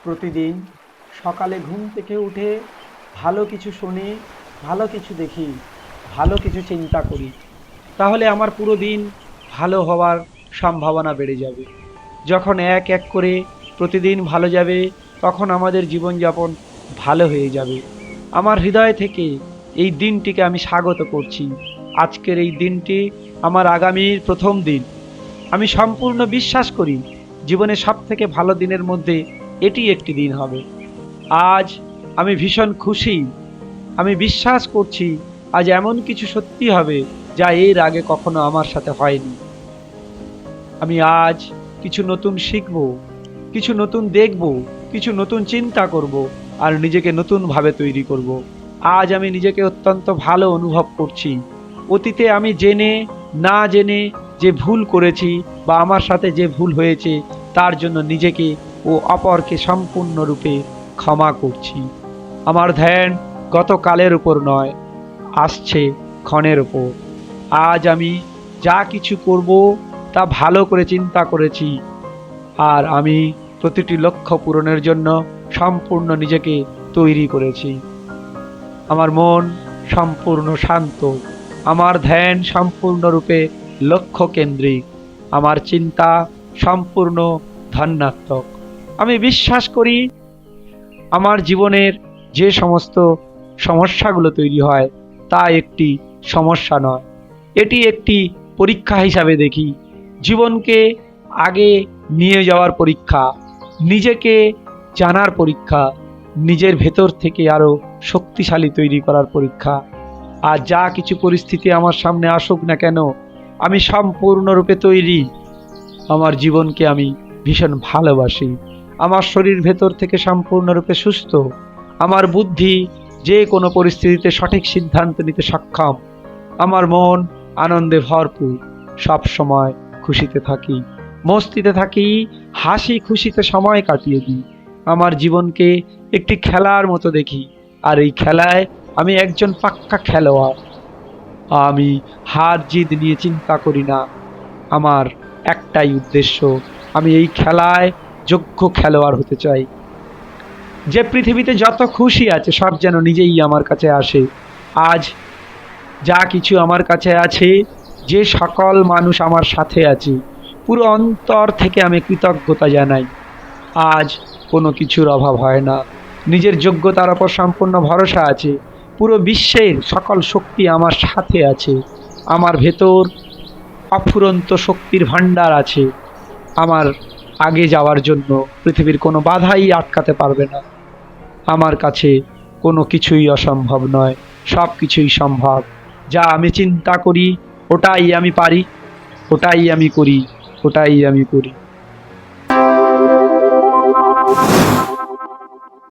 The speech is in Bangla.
প্রতিদিন সকালে ঘুম থেকে উঠে ভালো কিছু শুনি, ভালো কিছু দেখি, ভালো কিছু চিন্তা করি, তাহলে আমার পুরো দিন ভালো হওয়ার সম্ভাবনা বেড়ে যাবে। যখন এক এক করে প্রতিদিন ভালো যাবে, তখন আমাদের জীবনযাপন ভালো হয়ে যাবে। আমার হৃদয় থেকে এই দিনটিকে আমি স্বাগত করছি। আজকের এই দিনটি আমার আগামীর প্রথম দিন। আমি সম্পূর্ণ বিশ্বাস করি জীবনের সবথেকে ভালো দিনের মধ্যে এটি একটি দিন হবে। আজ আমি ভীষণ খুশি। আমি বিশ্বাস করছি আজ এমন কিছু সত্যি হবে যা এর আগে কখনো আমার সাথে হয়নি। আমি আজ কিছু নতুন শিখব, কিছু নতুন দেখব, কিছু নতুন চিন্তা করব, আর নিজেকে নতুনভাবে তৈরি করব। আজ আমি নিজেকে অত্যন্ত ভালো অনুভব করছি। অতীতে আমি জেনে না জেনে যে ভুল করেছি বা আমার সাথে যে ভুল হয়েছে, তার জন্য নিজেকে ও অপরকে সম্পূর্ণরূপে ক্ষমা করছি। আমার ধ্যান গতকালের উপর নয়, আসছে ক্ষণের উপর। আজ আমি যা কিছু করব তা ভালো করে চিন্তা করেছি, আর আমি প্রতিটি লক্ষ্য পূরণের জন্য সম্পূর্ণ নিজেকে তৈরি করেছি। আমার মন সম্পূর্ণ শান্ত, আমার ধ্যান সম্পূর্ণরূপে লক্ষ্য কেন্দ্রিক, আমার চিন্তা সম্পূর্ণ ধনাত্মক। আমি বিশ্বাস করি আমার জীবনের যে সমস্ত সমস্যাগুলো তৈরি হয় তা একটি সমস্যা নয়, এটি একটি পরীক্ষা হিসাবে দেখি। জীবনকে আগে নিয়ে যাওয়ার পরীক্ষা, নিজেকে জানার পরীক্ষা, নিজের ভেতর থেকে আরও শক্তিশালী তৈরি করার পরীক্ষা। আর যা কিছু পরিস্থিতি আমার সামনে আসুক না কেন, আমি সম্পূর্ণরূপে তৈরি। আমার জীবনকে আমি ভীষণ ভালোবাসি। আমার শরীর ভেতর থেকে সম্পূর্ণরূপে সুস্থ। আমার বুদ্ধি যে কোনো পরিস্থিতিতে সঠিক সিদ্ধান্ত নিতে সক্ষম। আমার মন আনন্দে ভরপুর, সব সময় খুশিতে থাকি, মস্তিতে থাকি, হাসি খুশিতে সময় কাটিয়ে দিই। আমার জীবনকে একটি খেলার মতো দেখি, আর এই খেলায় আমি একজন পাক্কা খেলোয়াড়। আমি হার জিত নিয়ে চিন্তা করি না। আমার একটাই উদ্দেশ্য, আমি এই খেলায় যোগ্য খেলোয়াড় হতে চাই। যে পৃথিবীতে যত খুশি আছে সব যেন নিজেই আমার কাছে আসে। আজ যা কিছু আমার কাছে আছে, যে সকল মানুষ আমার সাথে আছে, পুরো অন্তর থেকে আমি কৃতজ্ঞতা জানাই। আজ কোনো কিছুর অভাব হয় না। নিজের যোগ্যতার ওপর সম্পূর্ণ ভরসা আছে। পুরো বিশ্বের সকল শক্তি আমার সাথে আছে। আমার ভেতর অফুরন্ত শক্তির ভাণ্ডার আছে। আমার আগে যাওয়ার জন্য পৃথিবীর কোনো বাধাই আটকাতে পারবে না। আমার কাছে কোনো কিছুই অসম্ভব নয়, সব কিছুই সম্ভব। যা আমি চিন্তা করি ওটাই আমি পারি, ওটাই আমি করি, ওটাই আমি করি।